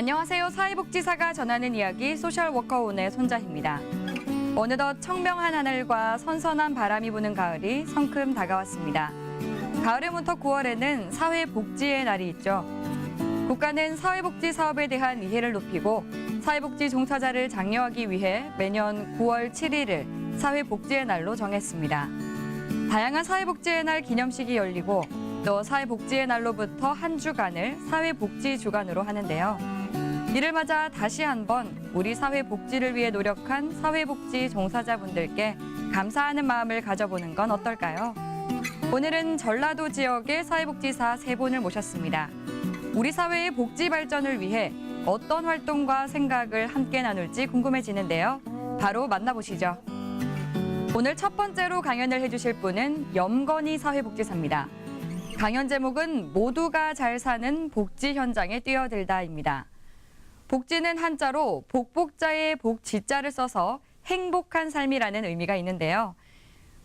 안녕하세요. 사회복지사가 전하는 이야기 소셜워커온의 손자희입니다. 어느덧 청명한 하늘과 선선한 바람이 부는 가을이 성큼 다가왔습니다. 가을에부터 9월에는 사회복지의 날이 있죠. 국가는 사회복지 사업에 대한 이해를 높이고 사회복지 종사자를 장려하기 위해 매년 9월 7일을 사회복지의 날로 정했습니다. 다양한 사회복지의 날 기념식이 열리고 또 사회복지의 날로부터 한 주간을 사회복지 주간으로 하는데요. 이를 맞아 다시 한번 우리 사회복지를 위해 노력한 사회복지 종사자분들께 감사하는 마음을 가져보는 건 어떨까요? 오늘은 전라도 지역의 사회복지사 3분을 모셨습니다. 우리 사회의 복지 발전을 위해 어떤 활동과 생각을 함께 나눌지 궁금해지는데요. 바로 만나보시죠. 오늘 첫 번째로 강연을 해주실 분은 염건희 사회복지사입니다. 강연 제목은 모두가 잘 사는 복지 현장에 뛰어들다입니다. 복지는 한자로 복복자의 복지자를 써서 행복한 삶이라는 의미가 있는데요.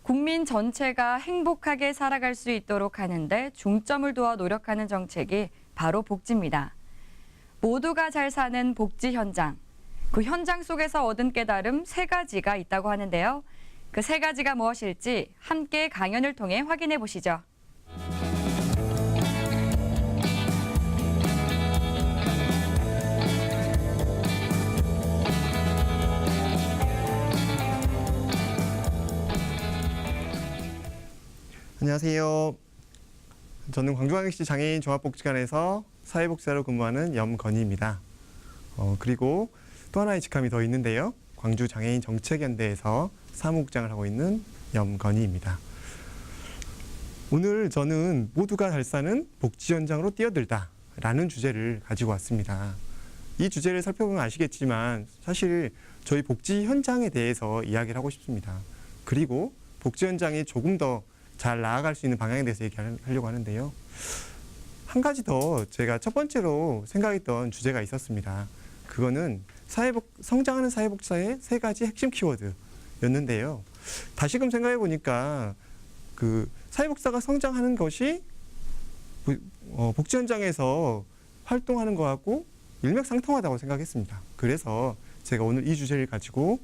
국민 전체가 행복하게 살아갈 수 있도록 하는데 중점을 두어 노력하는 정책이 바로 복지입니다. 모두가 잘 사는 복지 현장. 그 현장 속에서 얻은 깨달음 3가지가 있다고 하는데요. 그 3가지가 무엇일지 함께 강연을 통해 확인해 보시죠. 안녕하세요. 저는 광주광역시 장애인 종합복지관에서 사회복지사로 근무하는 염건희입니다. 그리고 또 하나의 직함이 더 있는데요. 광주 장애인 정책연대에서 사무국장을 하고 있는 염건희입니다. 오늘 저는 모두가 잘 사는 복지 현장으로 뛰어들다라는 주제를 가지고 왔습니다. 이 주제를 살펴보면 아시겠지만 사실 저희 복지 현장에 대해서 이야기를 하고 싶습니다. 그리고 복지 현장이 조금 더 잘 나아갈 수 있는 방향에 대해서 얘기하려고 하는데요. 한 가지 더 제가 첫 번째로 생각했던 주제가 있었습니다. 그거는 성장하는 사회복지사의 3가지 핵심 키워드였는데요. 다시금 생각해 보니까 그 사회복지사가 성장하는 것이 복지 현장에서 활동하는 것하고 일맥상통하다고 생각했습니다. 그래서 제가 오늘 이 주제를 가지고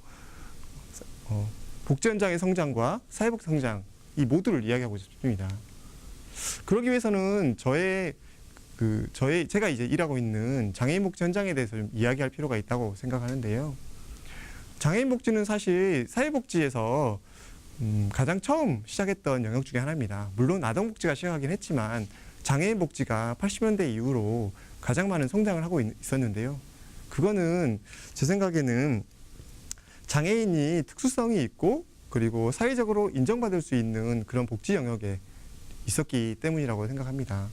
복지 현장의 성장과 사회복지 성장 이 모두를 이야기하고 싶습니다. 그러기 위해서는 제가 이제 일하고 있는 장애인 복지 현장에 대해서 좀 이야기할 필요가 있다고 생각하는데요. 장애인 복지는 사실 사회복지에서 가장 처음 시작했던 영역 중에 하나입니다. 물론 아동복지가 시작하긴 했지만 장애인 복지가 80년대 이후로 가장 많은 성장을 하고 있었는데요. 그거는 제 생각에는 장애인이 특수성이 있고 그리고 사회적으로 인정받을 수 있는 그런 복지 영역에 있었기 때문이라고 생각합니다.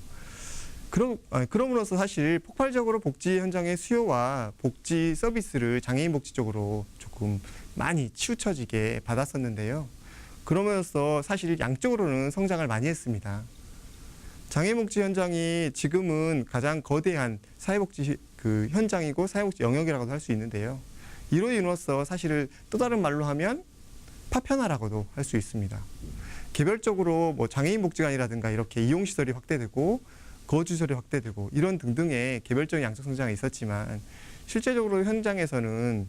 그럼으로써 사실 폭발적으로 복지 현장의 수요와 복지 서비스를 장애인 복지 쪽으로 조금 많이 치우쳐지게 받았었는데요. 그러면서 사실 양쪽으로는 성장을 많이 했습니다. 장애인 복지 현장이 지금은 가장 거대한 사회복지 현장이고 사회복지 영역이라고도 할 수 있는데요. 이로 인해서 사실은 또 다른 말로 하면 파편화라고도 할 수 있습니다. 개별적으로 장애인 복지관이라든가 이렇게 이용시설이 확대되고 거주시설이 확대되고 이런 등등의 개별적인 양적 성장이 있었지만 실제적으로 현장에서는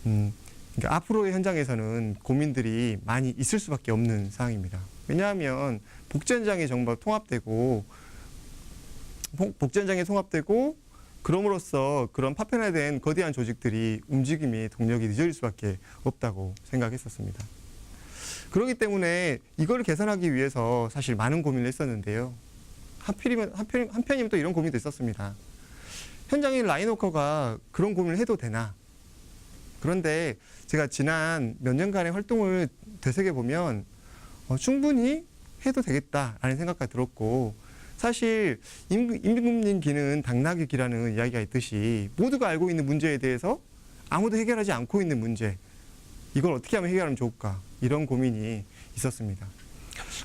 그러니까 앞으로의 현장에서는 고민들이 많이 있을 수밖에 없는 상황입니다. 왜냐하면 복지 현장이 정말 통합되고 그럼으로써 그런 파편화된 거대한 조직들이 움직임의 동력이 늦어질 수밖에 없다고 생각했었습니다. 그렇기 때문에 이걸 개선하기 위해서 사실 많은 고민을 했었는데요. 한편이면 또 이런 고민도 있었습니다. 현장인 라인워커가 그런 고민을 해도 되나? 그런데 제가 지난 몇 년간의 활동을 되새겨보면 충분히 해도 되겠다라는 생각가 들었고 사실 임금님기는 당나귀기라는 이야기가 있듯이 모두가 알고 있는 문제에 대해서 아무도 해결하지 않고 있는 문제 이걸 어떻게 하면 해결하면 좋을까 이런 고민이 있었습니다.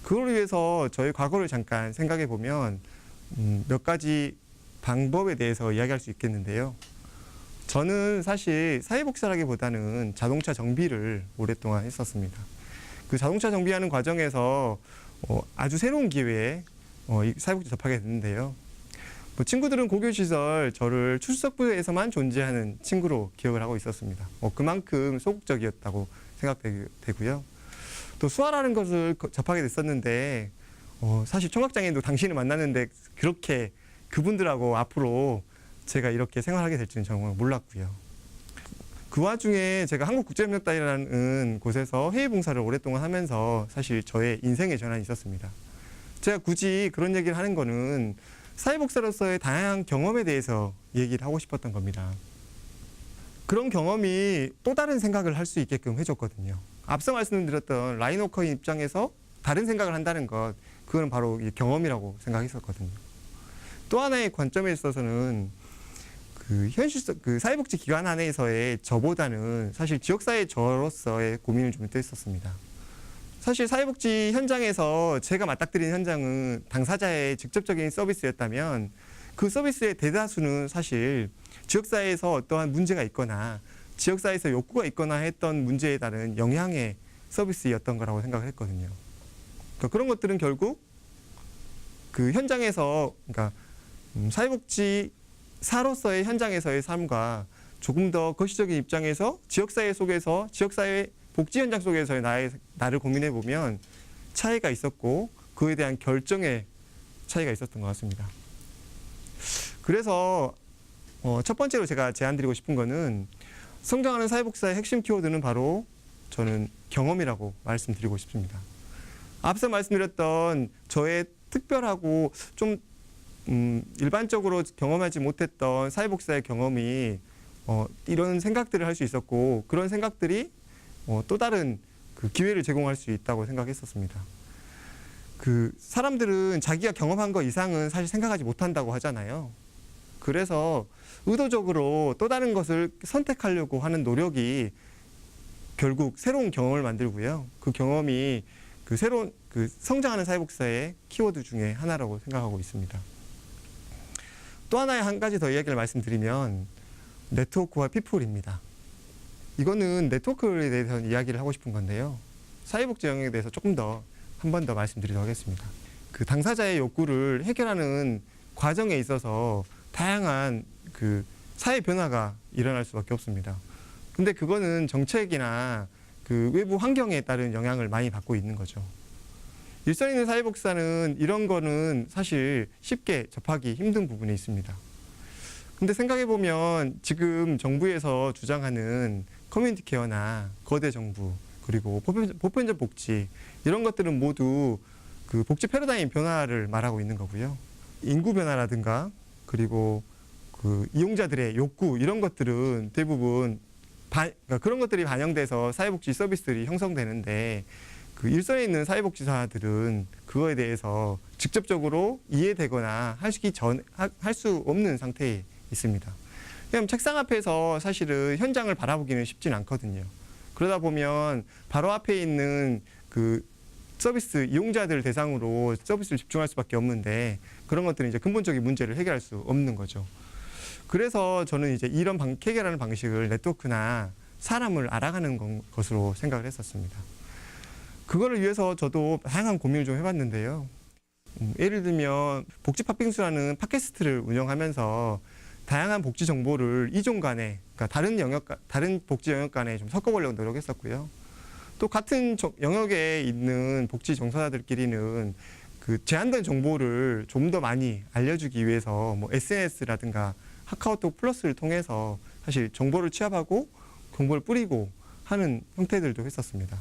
그걸 위해서 저희 과거를 잠깐 생각해 보면 몇 가지 방법에 대해서 이야기할 수 있겠는데요. 저는 사실 사회복지라기보다는 자동차 정비를 오랫동안 했었습니다. 그 자동차 정비하는 과정에서 아주 새로운 기회에 사회복지 접하게 됐는데요. 뭐 친구들은 고교 시절 저를 출석부에서만 존재하는 친구로 기억을 하고 있었습니다. 그만큼 소극적이었다고 생각되고요. 또 수아라는 것을 접하게 됐었는데 사실 청각장애인도 당신을 만났는데 그렇게 그분들하고 앞으로 제가 이렇게 생활하게 될지는 정말 몰랐고요. 그 와중에 제가 한국국제협력단이라는 곳에서 회의봉사를 오랫동안 하면서 사실 저의 인생의 전환이 있었습니다. 제가 굳이 그런 얘기를 하는 거는 사회복지사로서의 다양한 경험에 대해서 얘기를 하고 싶었던 겁니다. 그런 경험이 또 다른 생각을 할 수 있게끔 해줬거든요. 앞서 말씀드렸던 라인 워커인 입장에서 다른 생각을 한다는 것, 그거는 바로 이 경험이라고 생각했었거든요. 또 하나의 관점에 있어서는 그 사회복지 기관 안에서의 저보다는 사실 지역사회 저로서의 고민을 좀 했었습니다. 사실 사회복지 현장에서 제가 맞닥뜨린 현장은 당사자의 직접적인 서비스였다면 그 서비스의 대다수는 사실 지역사회에서 어떠한 문제가 있거나 지역사회에서 욕구가 있거나 했던 문제에 따른 영향의 서비스였던 거라고 생각을 했거든요. 그러니까 그런 것들은 결국 그 현장에서, 그러니까 사회복지사로서의 현장에서의 삶과 조금 더 거시적인 입장에서 지역사회 속에서 지역사회 복지 현장 속에서의 나를 고민해 보면 차이가 있었고 그에 대한 결정의 차이가 있었던 것 같습니다. 그래서 첫 번째로 제가 제안드리고 싶은 거는 성장하는 사회복지사의 핵심 키워드는 바로 저는 경험이라고 말씀드리고 싶습니다. 앞서 말씀드렸던 저의 특별하고 좀 일반적으로 경험하지 못했던 사회복지사의 경험이 이런 생각들을 할 수 있었고 그런 생각들이 또 다른 그 기회를 제공할 수 있다고 생각했었습니다. 그 사람들은 자기가 경험한 것 이상은 사실 생각하지 못한다고 하잖아요. 그래서 의도적으로 또 다른 것을 선택하려고 하는 노력이 결국 새로운 경험을 만들고요. 그 경험이 그 새로운 그 성장하는 사회복지사의 키워드 중에 하나라고 생각하고 있습니다. 또 하나의 한 가지 더 이야기를 말씀드리면 네트워크와 피플입니다. 이거는 네트워크에 대해서 이야기를 하고 싶은 건데요. 사회복지 영역에 대해서 조금 더 한 번 더 말씀드리도록 하겠습니다. 그 당사자의 욕구를 해결하는 과정에 있어서 다양한 그 사회 변화가 일어날 수밖에 없습니다. 근데 그거는 정책이나 그 외부 환경에 따른 영향을 많이 받고 있는 거죠. 일선에 있는 사회복지사는 이런 거는 사실 쉽게 접하기 힘든 부분이 있습니다. 근데 생각해보면 지금 정부에서 주장하는 커뮤니티 케어나 거대 정부 그리고 보편적 복지 이런 것들은 모두 그 복지 패러다임 변화를 말하고 있는 거고요. 인구 변화라든가 그리고 그 이용자들의 욕구 이런 것들은 대부분 그러니까 그런 것들이 반영돼서 사회복지 서비스들이 형성되는데 그 일선에 있는 사회복지사들은 그거에 대해서 직접적으로 이해되거나 할 수 없는 상태에 있습니다. 그럼 책상 앞에서 사실은 현장을 바라보기는 쉽지는 않거든요. 그러다 보면 바로 앞에 있는 그 서비스 이용자들 대상으로 서비스를 집중할 수밖에 없는데 그런 것들은 이제 근본적인 문제를 해결할 수 없는 거죠. 그래서 저는 이제 이런 해결하는 방식을 네트워크나 사람을 알아가는 것으로 생각을 했었습니다. 그거를 위해서 저도 다양한 고민을 좀 해봤는데요. 예를 들면 복지 팥빙수라는 팟캐스트를 운영하면서 다양한 복지 정보를 이종 간에, 그러니까 다른 복지 영역 간에 좀 섞어보려고 노력했었고요. 또 같은 영역에 있는 복지 종사자들끼리는 그 제한된 정보를 좀 더 많이 알려주기 위해서 뭐 SNS라든가 카카오톡 플러스를 통해서 사실 정보를 취합하고 정보를 뿌리고 하는 형태들도 했었습니다.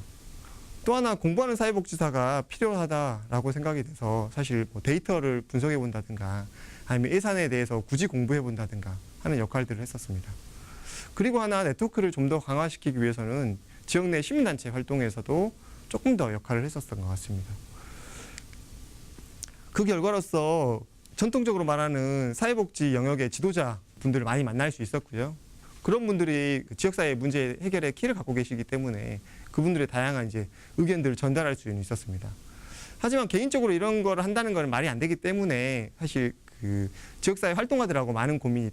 또 하나 공부하는 사회복지사가 필요하다라고 생각이 돼서 사실 뭐 데이터를 분석해 본다든가 아니면 예산에 대해서 굳이 공부해 본다든가 하는 역할들을 했었습니다. 그리고 하나 네트워크를 좀 더 강화시키기 위해서는 지역 내 시민단체 활동에서도 조금 더 역할을 했었던 것 같습니다. 그 결과로서 전통적으로 말하는 사회복지 영역의 지도자 분들을 많이 만날 수 있었고요. 그런 분들이 지역사회 문제 해결의 키를 갖고 계시기 때문에 그분들의 다양한 이제 의견들을 전달할 수는 있었습니다. 하지만 개인적으로 이런 걸 한다는 건 말이 안 되기 때문에 사실 그 지역사회 활동가들하고 많은 고민이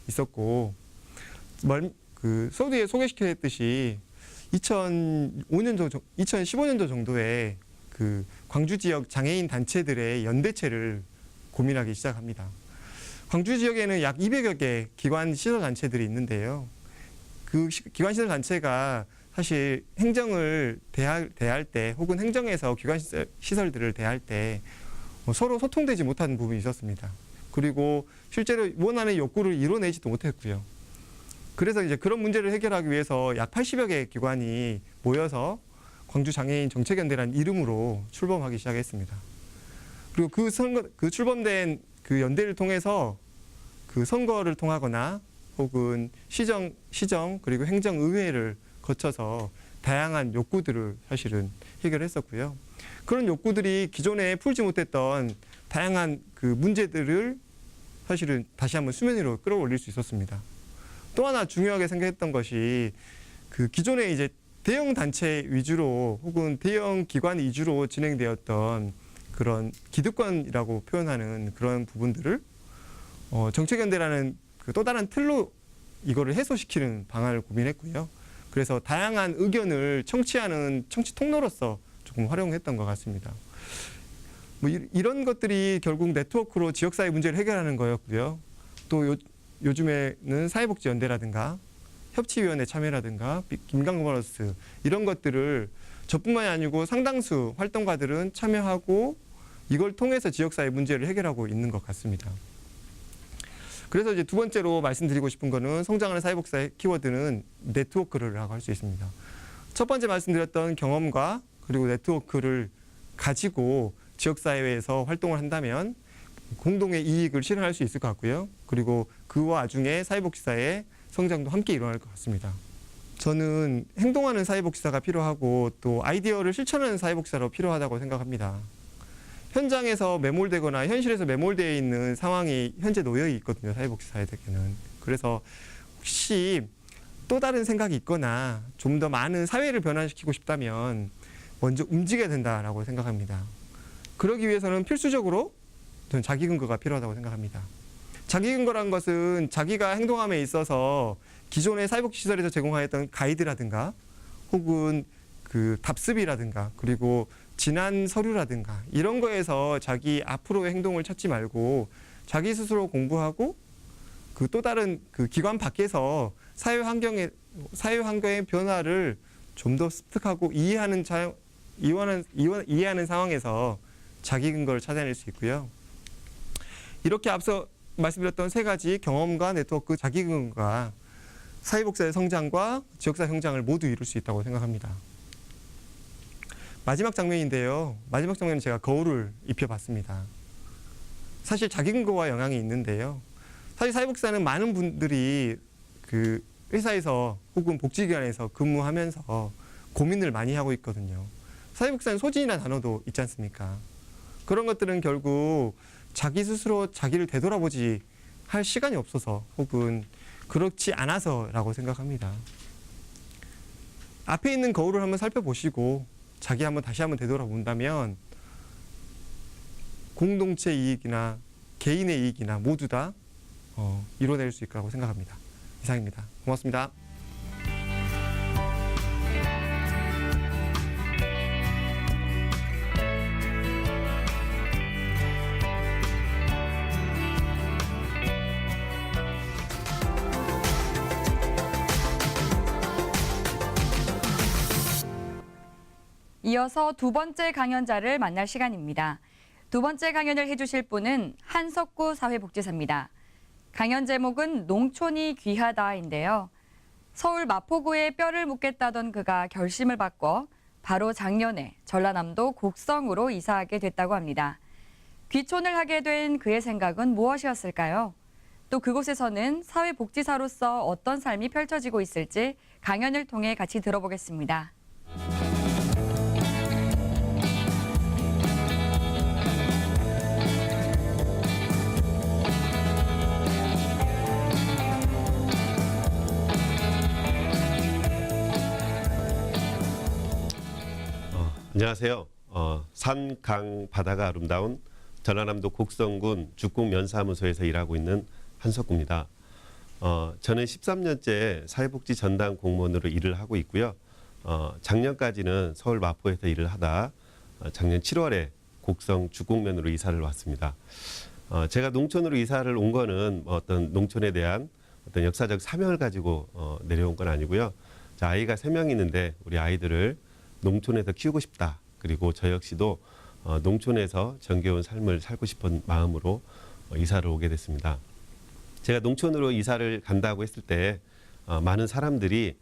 있었고, 그 서두에 소개시켰듯이 2015년도 정도에 그 광주 지역 장애인 단체들의 연대체를 고민하기 시작합니다. 광주 지역에는 약 200여 개 기관 시설 단체들이 있는데요. 그 기관 시설 단체가 사실 행정을 대할 때 혹은 행정에서 기관 시설들을 대할 때 서로 소통되지 못하는 부분이 있었습니다. 그리고 실제로 원하는 욕구를 이뤄내지도 못했고요. 그래서 이제 그런 문제를 해결하기 위해서 약 80여 개 기관이 모여서 광주 장애인 정책연대라는 이름으로 출범하기 시작했습니다. 그리고 그 출범된 그 연대를 통해서 그 선거를 통하거나 혹은 시정 그리고 행정의회를 거쳐서 다양한 욕구들을 사실은 해결했었고요. 그런 욕구들이 기존에 풀지 못했던 다양한 그 문제들을 사실은 다시 한번 수면 위로 끌어올릴 수 있었습니다. 또 하나 중요하게 생각했던 것이 그 기존에 이제 대형 단체 위주로 혹은 대형 기관 위주로 진행되었던 그런 기득권이라고 표현하는 그런 부분들을 정책연대라는 그 또 다른 틀로 이거를 해소시키는 방안을 고민했고요. 그래서 다양한 의견을 청취하는 청취 통로로서 조금 활용했던 것 같습니다. 뭐 이런 것들이 결국 네트워크로 지역사회 문제를 해결하는 거였고요. 또 요즘에는 사회복지연대라든가 협치위원회 참여라든가 김강거버넌스 이런 것들을 저뿐만이 아니고 상당수 활동가들은 참여하고 이걸 통해서 지역사회 문제를 해결하고 있는 것 같습니다. 그래서 이제 두 번째로 말씀드리고 싶은 거는 성장하는 사회복지사의 키워드는 네트워크라고 할 수 있습니다. 첫 번째 말씀드렸던 경험과 그리고 네트워크를 가지고 지역사회에서 활동을 한다면 공동의 이익을 실현할 수 있을 것 같고요. 그리고 그 와중에 사회복지사의 성장도 함께 일어날 것 같습니다. 저는 행동하는 사회복지사가 필요하고 또 아이디어를 실천하는 사회복지사로 필요하다고 생각합니다. 현장에서 매몰되거나 현실에서 매몰되어 있는 상황이 현재 놓여 있거든요. 사회복지사에게는. 그래서 혹시 또 다른 생각이 있거나 좀 더 많은 사회를 변화시키고 싶다면 먼저 움직여야 된다라고 생각합니다. 그러기 위해서는 필수적으로 저는 자기 근거가 필요하다고 생각합니다. 자기 근거란 것은 자기가 행동함에 있어서 기존의 사회복지시설에서 제공하였던 가이드라든가 혹은 그 답습이라든가 그리고 지난 서류라든가 이런 거에서 자기 앞으로의 행동을 찾지 말고 자기 스스로 공부하고 그 또 다른 그 기관 밖에서 사회 환경의 변화를 좀 더 습득하고 이해하는 상황에서 자기 근거를 찾아낼 수 있고요. 이렇게 앞서 말씀드렸던 세 가지 경험과 네트워크, 자기 근거가 사회복지사의 성장과 지역사회 성장을 모두 이룰 수 있다고 생각합니다. 마지막 장면인데요. 마지막 장면은 제가 거울을 입혀봤습니다. 사실 자기 근거와 영향이 있는데요. 사실 사회복지사는 많은 분들이 그 회사에서 혹은 복지기관에서 근무하면서 고민을 많이 하고 있거든요. 사회복지사는 소진이라는 단어도 있지 않습니까? 그런 것들은 결국 자기 스스로 자기를 되돌아보지 할 시간이 없어서 혹은 그렇지 않아서라고 생각합니다. 앞에 있는 거울을 한번 살펴보시고 다시 한번 되돌아본다면 공동체 이익이나 개인의 이익이나 모두 다 이뤄낼 수 있을 거라고 생각합니다. 이상입니다. 고맙습니다. 이어서 두 번째 강연자를 만날 시간입니다. 두 번째 강연을 해주실 분은 한석구 사회복지사입니다. 강연 제목은 농촌이 귀하다인데요. 서울 마포구에 뼈를 묻겠다던 그가 결심을 바꿔 바로 작년에 전라남도 곡성으로 이사하게 됐다고 합니다. 귀촌을 하게 된 그의 생각은 무엇이었을까요? 또 그곳에서는 사회복지사로서 어떤 삶이 펼쳐지고 있을지 강연을 통해 같이 들어보겠습니다. 안녕하세요. 산, 강, 바다가 아름다운 전라남도 곡성군 죽국면사무소에서 일하고 있는 한석구입니다. 저는 13년째 사회복지 전담 공무원으로 일을 하고 있고요. 작년까지는 서울 마포에서 일을 하다 작년 7월에 곡성 죽국면으로 이사를 왔습니다. 제가 농촌으로 이사를 온 거는 어떤 농촌에 대한 어떤 역사적 사명을 가지고 내려온 건 아니고요. 아이가 3명 있는데 우리 아이들을 농촌에서 키우고 싶다. 그리고 저 역시도 농촌에서 정겨운 삶을 살고 싶은 마음으로 이사를 오게 됐습니다. 제가 농촌으로 이사를 간다고 했을 때 많은 사람들이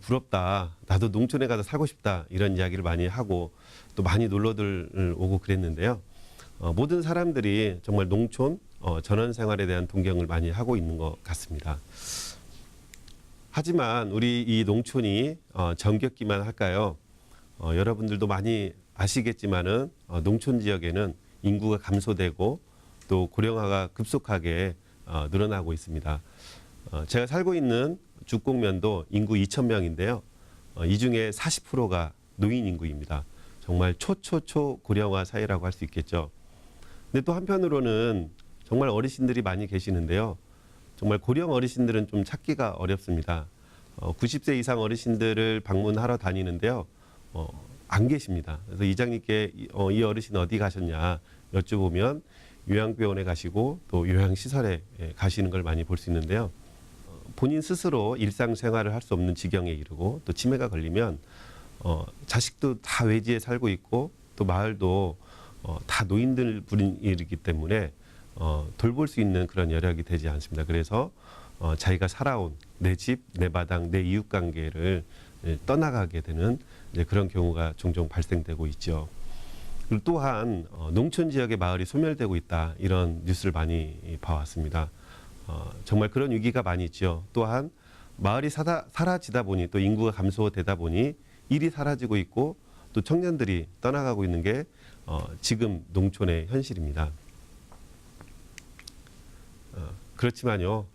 부럽다. 나도 농촌에 가서 살고 싶다. 이런 이야기를 많이 하고 또 많이 놀러들 오고 그랬는데요. 모든 사람들이 정말 농촌 전원 생활에 대한 동경을 많이 하고 있는 것 같습니다. 하지만 우리 이 농촌이 정겹기만 할까요? 여러분들도 많이 아시겠지만은 농촌 지역에는 인구가 감소되고 또 고령화가 급속하게 늘어나고 있습니다. 제가 살고 있는 죽곡면도 인구 2,000명인데요. 이 중에 40%가 노인 인구입니다. 정말 초초초 고령화 사회라고 할 수 있겠죠. 근데 또 한편으로는 정말 어르신들이 많이 계시는데요. 정말 고령 어르신들은 좀 찾기가 어렵습니다. 90세 이상 어르신들을 방문하러 다니는데요. 안 계십니다. 그래서 이장님께 이 어르신 어디 가셨냐 여쭤보면 요양병원에 가시고 또 요양시설에 가시는 걸 많이 볼 수 있는데요. 본인 스스로 일상생활을 할 수 없는 지경에 이르고 또 치매가 걸리면 자식도 다 외지에 살고 있고 또 마을도 다 노인들 분이기 때문에 돌볼 수 있는 그런 여력이 되지 않습니다. 그래서 자기가 살아온 내 집, 내 마당, 내 이웃관계를 떠나가게 되는 이제 그런 경우가 종종 발생되고 있죠. 그리고 또한 농촌 지역의 마을이 소멸되고 있다 이런 뉴스를 많이 봐왔습니다. 정말 그런 위기가 많이 있죠. 또한 마을이 사라지다 보니 또 인구가 감소되다 보니 일이 사라지고 있고 또 청년들이 떠나가고 있는 게 지금 농촌의 현실입니다. 그렇지만요,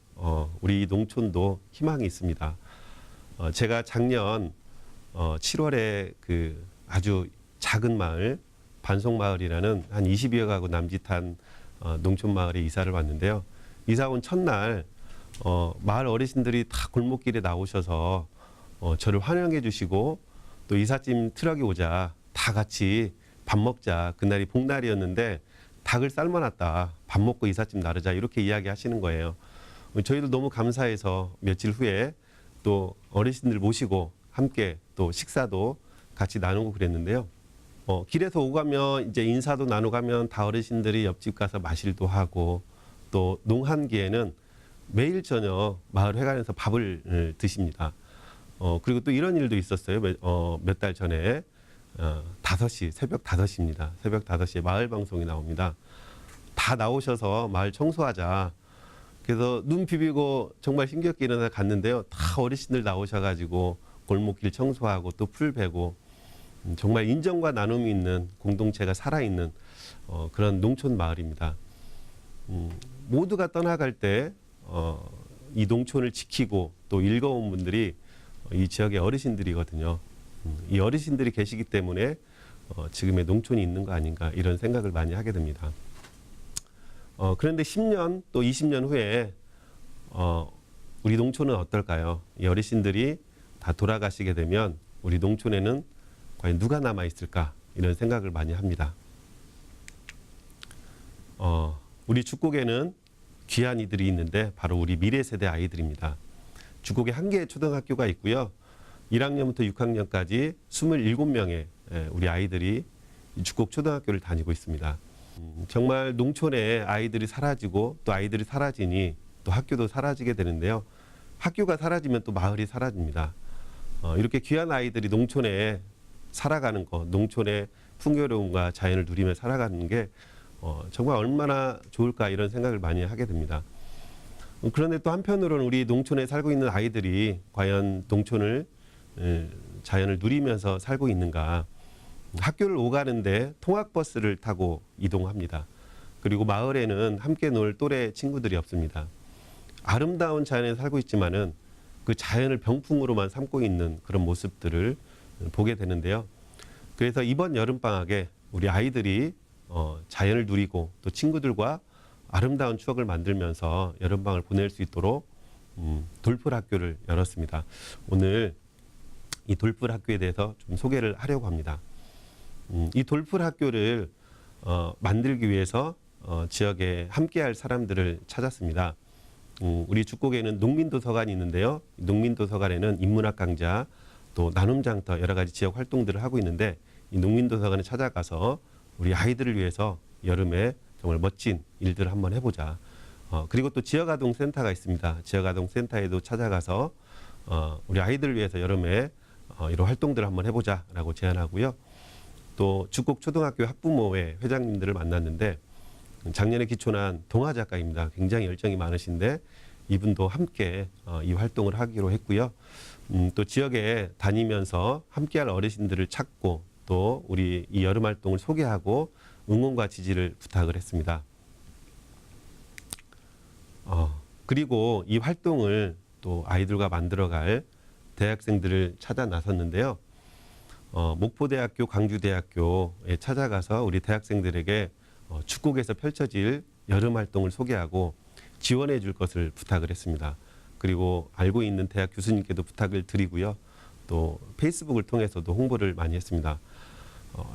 우리 농촌도 희망이 있습니다. 제가 작년 7월에 그 아주 작은 마을, 반송마을이라는 한 20여 가구 남짓한 농촌 마을에 이사를 왔는데요. 이사 온 첫날 마을 어르신들이 다 골목길에 나오셔서 저를 환영해 주시고 또 이삿짐 트럭이 오자 다 같이 밥 먹자. 그날이 복날이었는데 닭을 삶아놨다. 밥 먹고 이삿짐 나르자. 이렇게 이야기하시는 거예요. 저희도 너무 감사해서 며칠 후에 또 어르신들 모시고 함께 또 식사도 같이 나누고 그랬는데요. 길에서 오가면 이제 인사도 나누가면 다 어르신들이 옆집 가서 마실도 하고 또 농한기에는 매일 저녁 마을 회관에서 밥을 드십니다. 그리고 또 이런 일도 있었어요. 몇 달 전에 5시, 새벽 5시입니다. 새벽 5시에 마을 방송이 나옵니다. 다 나오셔서 마을 청소하자. 그래서 눈 비비고 정말 힘겹게 일어나 갔는데요. 다 어르신들 나오셔가지고 골목길 청소하고 또 풀 베고 정말 인정과 나눔이 있는 공동체가 살아있는 그런 농촌 마을입니다. 모두가 떠나갈 때 이 농촌을 지키고 또 일궈온 분들이 이 지역의 어르신들이거든요. 이 어르신들이 계시기 때문에 지금의 농촌이 있는 거 아닌가 이런 생각을 많이 하게 됩니다. 그런데 10년 또 20년 후에 우리 농촌은 어떨까요? 이 어르신들이 다 돌아가시게 되면 우리 농촌에는 과연 누가 남아 있을까 이런 생각을 많이 합니다. 우리 죽곡에는 귀한 이들이 있는데 바로 우리 미래 세대 아이들입니다. 죽곡에 1개의 초등학교가 있고요. 1학년부터 6학년까지 27명의 우리 아이들이 죽곡 초등학교를 다니고 있습니다. 정말 농촌에 아이들이 사라지고 또 아이들이 사라지니 또 학교도 사라지게 되는데요. 학교가 사라지면 또 마을이 사라집니다. 이렇게 귀한 아이들이 농촌에 살아가는 것, 농촌의 풍요로움과 자연을 누리며 살아가는 게 정말 얼마나 좋을까 이런 생각을 많이 하게 됩니다. 그런데 또 한편으로는 우리 농촌에 살고 있는 아이들이 과연 농촌을 자연을 누리면서 살고 있는가. 학교를 오가는데 통학버스를 타고 이동합니다. 그리고 마을에는 함께 놀 또래 친구들이 없습니다. 아름다운 자연에 살고 있지만은 그 자연을 병풍으로만 삼고 있는 그런 모습들을 보게 되는데요. 그래서 이번 여름방학에 우리 아이들이 자연을 누리고 또 친구들과 아름다운 추억을 만들면서 여름방학을 보낼 수 있도록 돌풀 학교를 열었습니다. 오늘 이 돌풀 학교에 대해서 좀 소개를 하려고 합니다. 이 돌풀 학교를 만들기 위해서 지역에 함께할 사람들을 찾았습니다. 우리 죽곡에는 농민도서관이 있는데요. 농민도서관에는 인문학 강좌, 또 나눔장터 여러 가지 지역 활동들을 하고 있는데 이 농민도서관에 찾아가서 우리 아이들을 위해서 여름에 정말 멋진 일들을 한번 해보자. 그리고 또 지역아동센터가 있습니다. 지역아동센터에도 찾아가서 우리 아이들을 위해서 여름에 이런 활동들을 한번 해보자라고 제안하고요. 또 죽곡 초등학교 학부모회 회장님들을 만났는데 작년에 기초난 동화 작가입니다. 굉장히 열정이 많으신데 이분도 함께 이 활동을 하기로 했고요. 또 지역에 다니면서 함께할 어르신들을 찾고 또 우리 이 여름 활동을 소개하고 응원과 지지를 부탁을 했습니다. 그리고 이 활동을 또 아이들과 만들어갈 대학생들을 찾아 나섰는데요. 목포대학교, 광주대학교에 찾아가서 우리 대학생들에게 죽곡에서 펼쳐질 여름 활동을 소개하고 지원해 줄 것을 부탁을 했습니다. 그리고 알고 있는 대학 교수님께도 부탁을 드리고요. 또 페이스북을 통해서도 홍보를 많이 했습니다.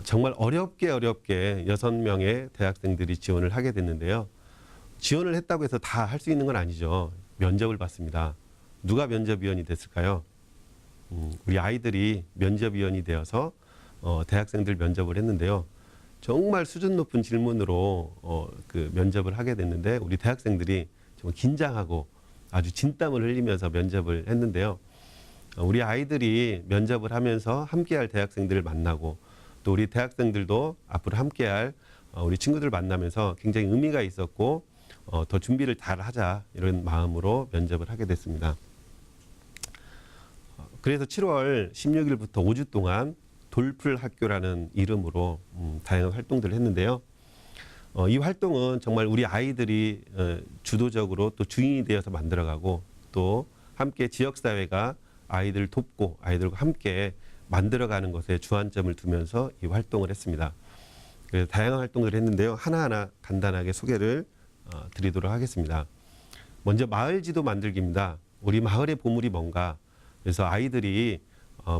정말 어렵게 6명의 대학생들이 지원을 하게 됐는데요. 지원을 했다고 해서 다 할 수 있는 건 아니죠. 면접을 받습니다. 누가 면접위원이 됐을까요? 우리 아이들이 면접위원이 되어서 대학생들 면접을 했는데요. 정말 수준 높은 질문으로 그 면접을 하게 됐는데 우리 대학생들이 정말 긴장하고 아주 진땀을 흘리면서 면접을 했는데요. 우리 아이들이 면접을 하면서 함께할 대학생들을 만나고 또 우리 대학생들도 앞으로 함께할 우리 친구들 만나면서 굉장히 의미가 있었고 더 준비를 잘 하자 이런 마음으로 면접을 하게 됐습니다. 그래서 7월 16일부터 5주 동안 돌풀학교라는 이름으로 다양한 활동들을 했는데요. 이 활동은 정말 우리 아이들이 주도적으로 또 주인이 되어서 만들어가고 또 함께 지역사회가 아이들을 돕고 아이들과 함께 만들어가는 것에 주안점을 두면서 이 활동을 했습니다. 그래서 다양한 활동들을 했는데요. 하나하나 간단하게 소개를 드리도록 하겠습니다. 먼저 마을지도 만들기입니다. 우리 마을의 보물이 뭔가. 그래서 아이들이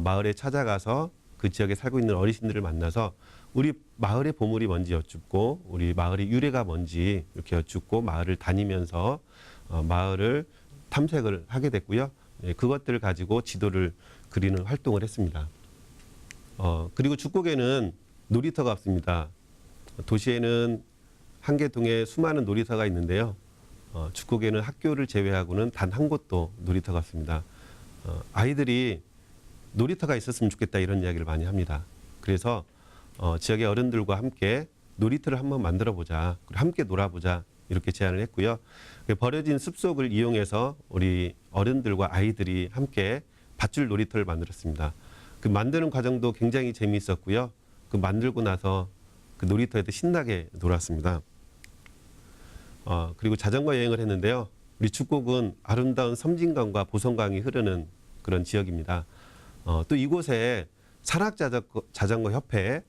마을에 찾아가서 그 지역에 살고 있는 어르신들을 만나서 우리 마을의 보물이 뭔지 여쭙고 우리 마을의 유래가 뭔지 이렇게 여쭙고 마을을 다니면서 마을을 탐색을 하게 됐고요. 그것들을 가지고 지도를 그리는 활동을 했습니다. 그리고 죽곡에는 놀이터가 없습니다. 도시에는 한계동에 수많은 놀이터가 있는데요. 죽곡에는 학교를 제외하고는 단 한 곳도 놀이터가 없습니다. 아이들이 놀이터가 있었으면 좋겠다 이런 이야기를 많이 합니다. 그래서 지역의 어른들과 함께 놀이터를 한번 만들어 보자. 그리고 함께 놀아보자. 이렇게 제안을 했고요. 버려진 숲속을 이용해서 우리 어른들과 아이들이 함께 밧줄 놀이터를 만들었습니다. 그 만드는 과정도 굉장히 재미있었고요. 그 만들고 나서 그 놀이터에도 신나게 놀았습니다. 그리고 자전거 여행을 했는데요. 우리 죽곡은 아름다운 섬진강과 보성강이 흐르는 그런 지역입니다. 또 이곳에 산악자전거 협회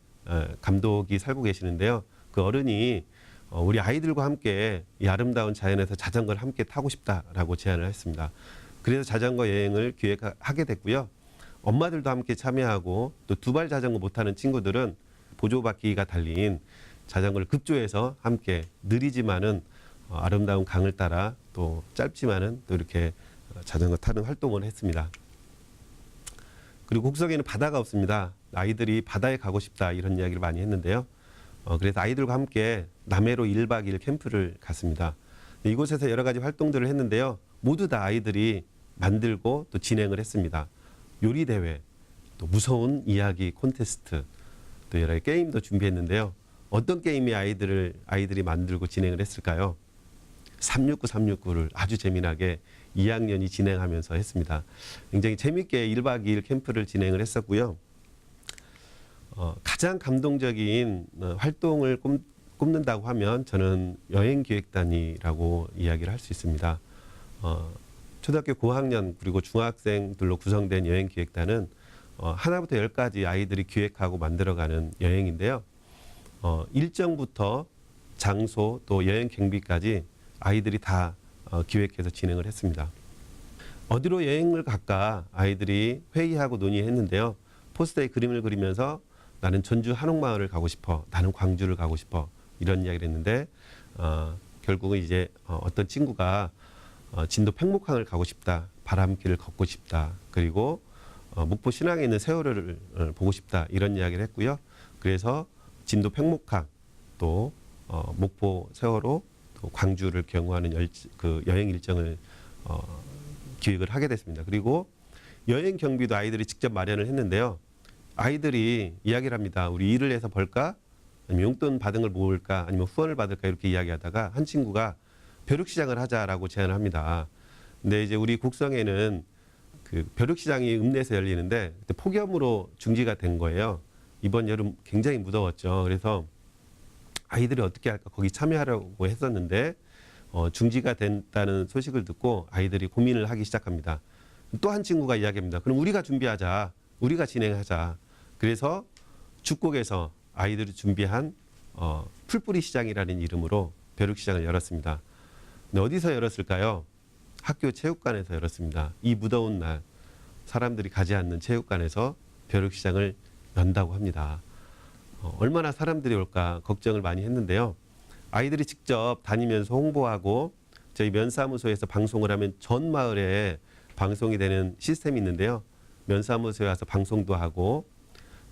감독이 살고 계시는데요. 그 어른이 우리 아이들과 함께 이 아름다운 자연에서 자전거를 함께 타고 싶다라고 제안을 했습니다. 그래서 자전거 여행을 기획하게 됐고요. 엄마들도 함께 참여하고 또 두발 자전거 못하는 친구들은 보조바퀴가 달린 자전거를 급조해서 함께 느리지만은 아름다운 강을 따라 또 짧지만은 또 이렇게 자전거 타는 활동을 했습니다. 그리고 곡성에는 바다가 없습니다. 아이들이 바다에 가고 싶다 이런 이야기를 많이 했는데요. 그래서 아이들과 함께 남해로 1박 2일 캠프를 갔습니다. 이곳에서 여러 가지 활동들을 했는데요. 모두 다 아이들이 만들고 또 진행을 했습니다. 요리 대회, 또 무서운 이야기 콘테스트, 또 여러 가지 게임도 준비했는데요. 어떤 게임이 아이들이 만들고 진행을 했을까요? 369를 아주 재미나게 2학년이 진행하면서 했습니다. 굉장히 재밌게 1박 2일 캠프를 진행을 했었고요. 가장 감동적인 활동을 꼽는다고 하면 저는 여행기획단이라고 이야기를 할 수 있습니다. 초등학교 고학년 그리고 중학생들로 구성된 여행기획단은 하나부터 10까지 아이들이 기획하고 만들어가는 여행인데요. 일정부터 장소 또 여행 경비까지 아이들이 다 기획해서 진행을 했습니다. 어디로 여행을 갈까 아이들이 회의하고 논의했는데요. 포스터에 그림을 그리면서 나는 전주 한옥마을을 가고 싶어, 나는 광주를 가고 싶어 이런 이야기를 했는데 결국은 이제 어떤 친구가 진도 팽목항을 가고 싶다, 바람길을 걷고 싶다, 그리고 목포 신항에 있는 세월호를 보고 싶다 이런 이야기를 했고요. 그래서 진도 팽목항 또 목포 세월호 또 광주를 경유하는 그 여행 일정을 기획을 하게 됐습니다. 그리고 여행 경비도 아이들이 직접 마련을 했는데요. 아이들이 이야기를 합니다. 우리 일을 해서 벌까? 아니면 용돈 받은 걸 모을까? 아니면 후원을 받을까? 이렇게 이야기하다가 한 친구가 벼룩시장을 하자라고 제안을 합니다. 근데 이제 우리 곡성에는 그 벼룩시장이 읍내에서 열리는데 그때 폭염으로 중지가 된 거예요. 이번 여름 굉장히 무더웠죠. 그래서 아이들이 어떻게 할까 거기 참여하려고 했었는데 중지가 됐다는 소식을 듣고 아이들이 고민을 하기 시작합니다. 또 한 친구가 이야기합니다. 그럼 우리가 준비하자. 우리가 진행하자. 그래서 죽곡에서 아이들이 준비한 풀뿌리 시장이라는 이름으로 벼룩시장을 열었습니다. 근데 어디서 열었을까요? 학교 체육관에서 열었습니다. 이 무더운 날 사람들이 가지 않는 체육관에서 벼룩시장을 연다고 합니다. 얼마나 사람들이 올까 걱정을 많이 했는데요. 아이들이 직접 다니면서 홍보하고 저희 면사무소에서 방송을 하면 전 마을에 방송이 되는 시스템이 있는데요. 면사무소에 와서 방송도 하고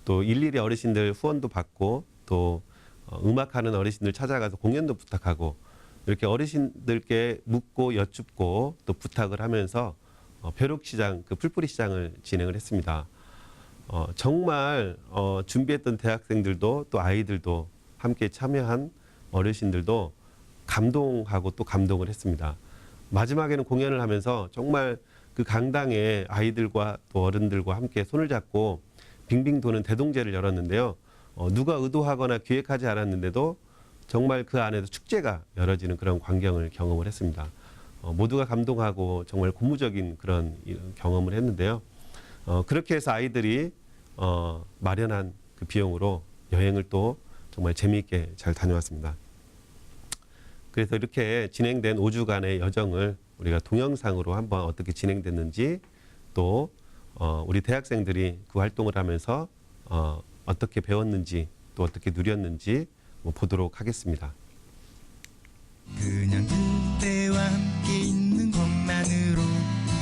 또 일일이 어르신들 후원도 받고 또 음악하는 어르신들 찾아가서 공연도 부탁하고 이렇게 어르신들께 묻고 여쭙고 또 부탁을 하면서 벼룩시장, 그 풀뿌리 시장을 진행을 했습니다. 정말 준비했던 대학생들도 또 아이들도 함께 참여한 어르신들도 감동하고 또 감동을 했습니다. 마지막에는 공연을 하면서 정말 그 강당에 아이들과 또 어른들과 함께 손을 잡고 빙빙 도는 대동제를 열었는데요. 누가 의도하거나 기획하지 않았는데도 정말 그 안에서 축제가 열어지는 그런 광경을 경험을 했습니다. 모두가 감동하고 정말 고무적인 그런 경험을 했는데요. 그렇게 해서 아이들이 마련한 그 비용으로 여행을 또 정말 재미있게 잘 다녀왔습니다. 그래서 이렇게 진행된 5주간의 여정을 우리가 동영상으로 한번 어떻게 진행됐는지 또 우리 대학생들이 그 활동을 하면서 어떻게 배웠는지 또 어떻게 누렸는지 보도록 하겠습니다. 그냥 그대와 함께 있는 것만으로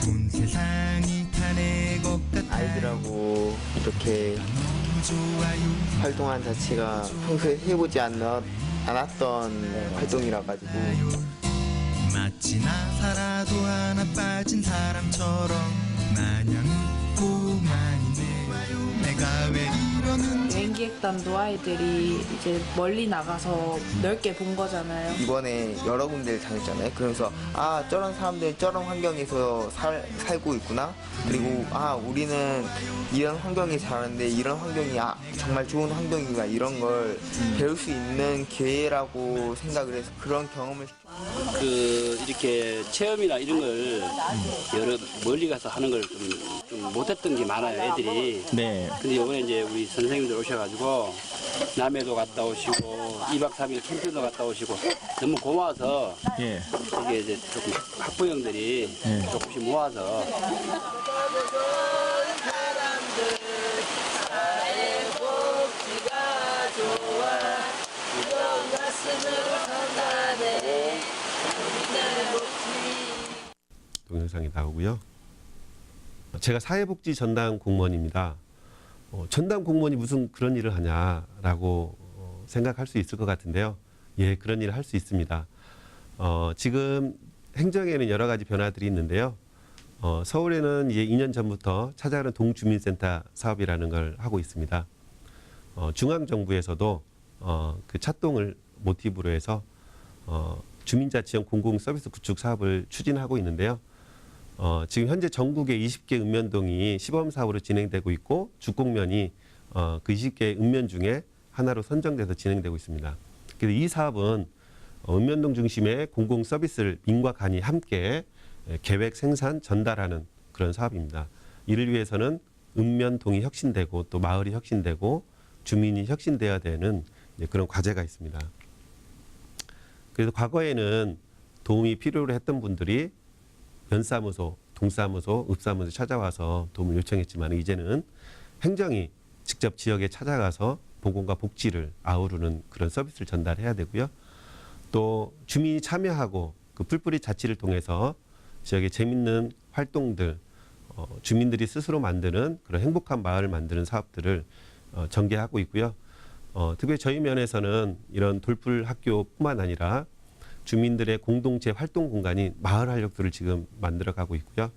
온 세상이 다 내 것 같아. 아이들하고 이렇게 너무 좋아요. 활동한 자체가 평소에 해보지 않았던 활동이라 가지고 마치 나 살아도 하나 빠진 사람처럼 마냥 웃고만 있네. 내가 왜 이러는지. 여행기획단도 아이들이 이제 멀리 나가서 넓게 본 거잖아요. 이번에 여러 군데를 다녔잖아요. 그러면서 아 저런 사람들 저런 환경에서 살고 있구나. 그리고 아 우리는 이런 환경에 자라는데 이런 환경이 정말 좋은 환경인가 이런 걸 배울 수 있는 기회라고 생각을 해서 그런 경험을 이렇게 체험이나 이런 걸 여러 멀리 가서 하는 걸 좀 못했던 게 많아요, 애들이. 네. 근데 이번에 이제 우리 선생님들 오셔가지고 남해도 갔다 오시고 2박 3일 캠핑도 갔다 오시고 너무 고마워서 예. 이게 이제 조금 학부형들이 조금씩 모아서 동영상이 나오고요. 제가 사회복지 전담 공무원입니다. 전담 공무원이 무슨 그런 일을 하냐라고 생각할 수 있을 것 같은데요. 예, 그런 일을 할 수 있습니다. 지금 행정에는 여러 가지 변화들이 있는데요. 서울에는 이제 2년 전부터 찾아가는 동주민센터 사업이라는 걸 하고 있습니다. 중앙정부에서도 그 찻동을 모티브로 해서 주민자치형 공공서비스 구축 사업을 추진하고 있는데요. 지금 현재 전국에 20개 읍면동이 시범사업으로 진행되고 있고 죽곡면이 그 20개 읍면 중에 하나로 선정돼서 진행되고 있습니다. 그래서 이 사업은 읍면동 중심의 공공서비스를 민과 간이 함께 계획, 생산, 전달하는 그런 사업입니다. 이를 위해서는 읍면동이 혁신되고 또 마을이 혁신되고 주민이 혁신되어야 되는 그런 과제가 있습니다. 그래서 과거에는 도움이 필요로 했던 분들이 면사무소, 동사무소, 읍사무소 찾아와서 도움을 요청했지만 이제는 행정이 직접 지역에 찾아가서 보건과 복지를 아우르는 그런 서비스를 전달해야 되고요. 또 주민이 참여하고 그 풀뿌리 자치를 통해서 지역에 재밌는 활동들, 주민들이 스스로 만드는 그런 행복한 마을을 만드는 사업들을 전개하고 있고요. 특히 저희 면에서는 이런 돌풀 학교뿐만 아니라 주민들의 공동체 활동 공간인 마을 활력들을 지금 만들어가고 있고요.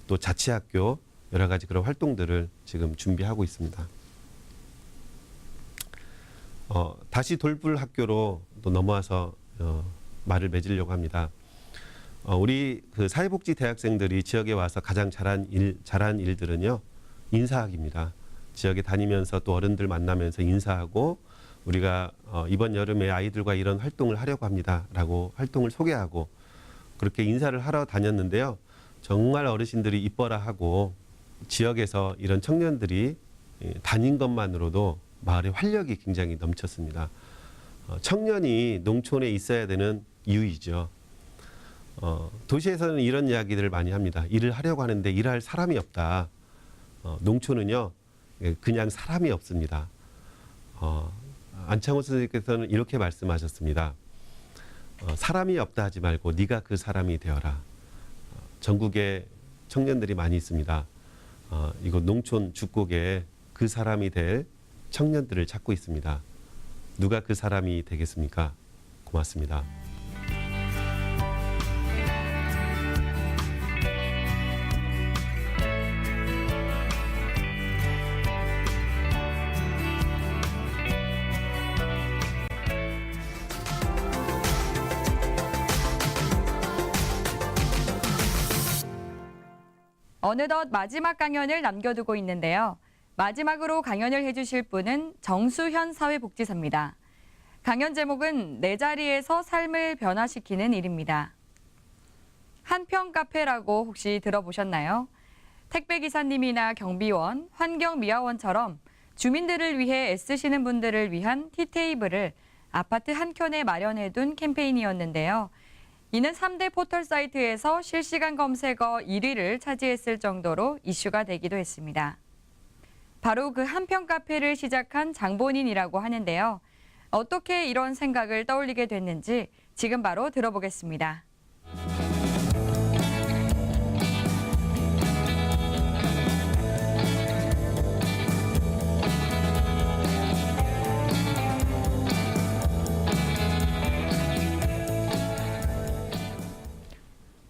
또 자치학교 여러 가지 그런 활동들을 지금 준비하고 있습니다. 다시 돌풀 학교로 또 넘어와서 말을 맺으려고 합니다. 우리 그 사회복지 대학생들이 지역에 와서 가장 잘한 일들은요, 인사학입니다. 지역에 다니면서 또 어른들 만나면서 인사하고 우리가 이번 여름에 아이들과 이런 활동을 하려고 합니다라고 활동을 소개하고 그렇게 인사를 하러 다녔는데요. 정말 어르신들이 이뻐라 하고 지역에서 이런 청년들이 다닌 것만으로도 마을의 활력이 굉장히 넘쳤습니다. 청년이 농촌에 있어야 되는 이유이죠. 도시에서는 이런 이야기들을 많이 합니다. 일을 하려고 하는데 일할 사람이 없다. 농촌은요, 그냥 사람이 없습니다. 안창호 선생님께서는 이렇게 말씀하셨습니다. 사람이 없다 하지 말고 네가 그 사람이 되어라. 전국에 청년들이 많이 있습니다. 이곳 농촌 죽곡에 그 사람이 될 청년들을 찾고 있습니다. 누가 그 사람이 되겠습니까? 고맙습니다. 어느덧 마지막 강연을 남겨두고 있는데요. 마지막으로 강연을 해주실 분은 정수현 사회복지사입니다. 강연 제목은 내 자리에서 삶을 변화시키는 일입니다. 한평 카페라고 혹시 들어보셨나요? 택배기사님이나 경비원, 환경미화원처럼 주민들을 위해 애쓰시는 분들을 위한 티테이블을 아파트 한켠에 마련해둔 캠페인이었는데요. 이는 3대 포털 사이트에서 실시간 검색어 1위를 차지했을 정도로 이슈가 되기도 했습니다. 바로 그 한평 카페를 시작한 장본인이라고 하는데요. 어떻게 이런 생각을 떠올리게 됐는지 지금 바로 들어보겠습니다.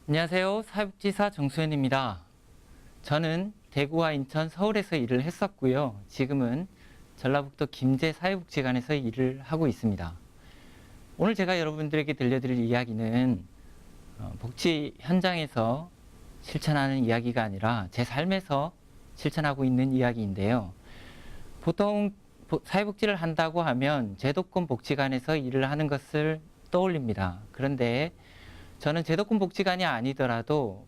안녕하세요. 사회복지사 정수현입니다. 저는 대구와 인천, 서울에서 일을 했었고요. 지금은 전라북도 김제 사회복지관에서 일을 하고 있습니다. 오늘 제가 여러분들에게 들려드릴 이야기는 복지 현장에서 실천하는 이야기가 아니라 제 삶에서 실천하고 있는 이야기인데요. 보통 사회복지를 한다고 하면 제도권 복지관에서 일을 하는 것을 떠올립니다. 그런데 저는 제도권 복지관이 아니더라도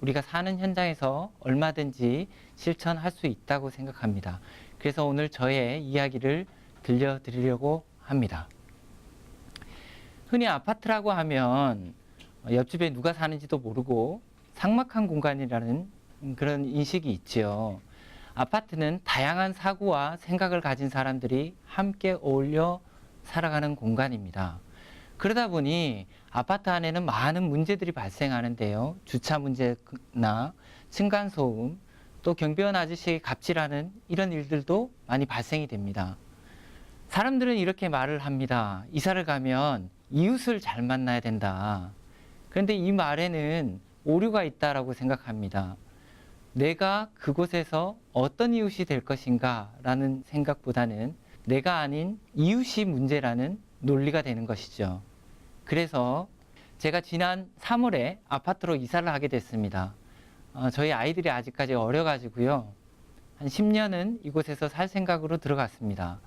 우리가 사는 현장에서 얼마든지 실천할 수 있다고 생각합니다. 그래서 오늘 저의 이야기를 들려드리려고 합니다. 흔히 아파트라고 하면 옆집에 누가 사는지도 모르고 삭막한 공간이라는 그런 인식이 있지요. 아파트는 다양한 사고와 생각을 가진 사람들이 함께 어울려 살아가는 공간입니다. 그러다 보니 아파트 안에는 많은 문제들이 발생하는데요. 주차 문제나 층간소음, 또 경비원 아저씨에게 갑질하는 이런 일들도 많이 발생이 됩니다. 사람들은 이렇게 말을 합니다. 이사를 가면 이웃을 잘 만나야 된다. 그런데 이 말에는 오류가 있다라고 생각합니다. 내가 그곳에서 어떤 이웃이 될 것인가 라는 생각보다는 내가 아닌 이웃이 문제라는 논리가 되는 것이죠. 그래서 제가 지난 3월에 아파트로 이사를 하게 됐습니다. 저희 아이들이 아직까지 어려가지고요. 한 10년은 이곳에서 살 생각으로 들어갔습니다.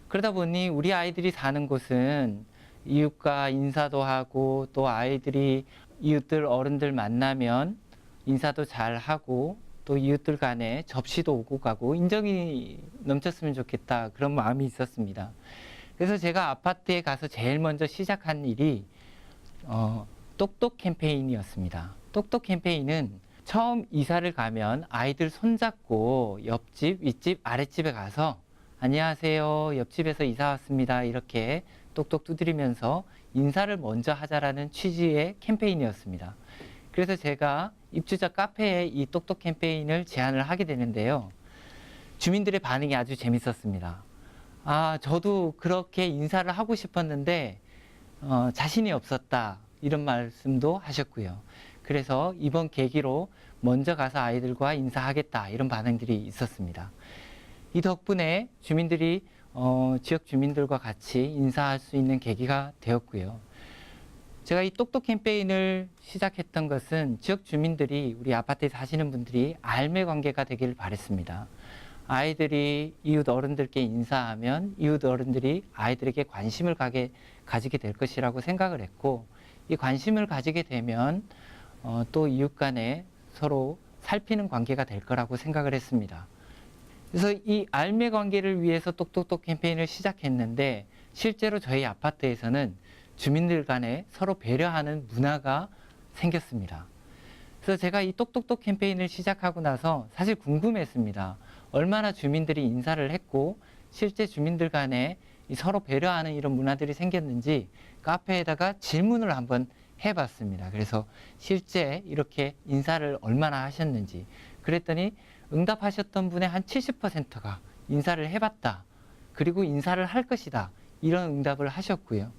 그러다 보니 우리 아이들이 사는 곳은 이웃과 인사도 하고 또 아이들이 이웃들 어른들 만나면 인사도 잘 하고 또 이웃들 간에 접시도 오고 가고 인정이 넘쳤으면 좋겠다 그런 마음이 있었습니다. 그래서 제가 아파트에 가서 제일 먼저 시작한 일이 똑똑 캠페인이었습니다. 똑똑 캠페인은 처음 이사를 가면 아이들 손잡고 옆집, 윗집, 아랫집에 가서 안녕하세요. 옆집에서 이사 왔습니다. 이렇게 똑똑 두드리면서 인사를 먼저 하자라는 취지의 캠페인이었습니다. 그래서 제가 입주자 카페에 이 똑똑 캠페인을 제안을 하게 되는데요. 주민들의 반응이 아주 재밌었습니다. 저도 그렇게 인사를 하고 싶었는데 자신이 없었다, 이런 말씀도 하셨고요. 그래서 이번 계기로 먼저 가서 아이들과 인사하겠다, 이런 반응들이 있었습니다. 이 덕분에 주민들이 지역 주민들과 같이 인사할 수 있는 계기가 되었고요. 제가 이 똑똑 캠페인을 시작했던 것은 지역 주민들이, 우리 아파트에 사시는 분들이 알매 관계가 되기를 바랬습니다. 아이들이 이웃 어른들께 인사하면 이웃 어른들이 아이들에게 관심을 가지게 될 것이라고 생각을 했고, 이 관심을 가지게 되면 또 이웃 간에 서로 살피는 관계가 될 거라고 생각을 했습니다. 그래서 이 알매 관계를 위해서 똑똑똑 캠페인을 시작했는데, 실제로 저희 아파트에서는 주민들 간에 서로 배려하는 문화가 생겼습니다. 그래서 제가 이 똑똑똑 캠페인을 시작하고 나서 사실 궁금했습니다. 얼마나 주민들이 인사를 했고 실제 주민들 간에 서로 배려하는 이런 문화들이 생겼는지 카페에다가 질문을 한번 해봤습니다. 그래서 실제 이렇게 인사를 얼마나 하셨는지, 그랬더니 응답하셨던 분의 한 70%가 인사를 해봤다, 그리고 인사를 할 것이다, 이런 응답을 하셨고요.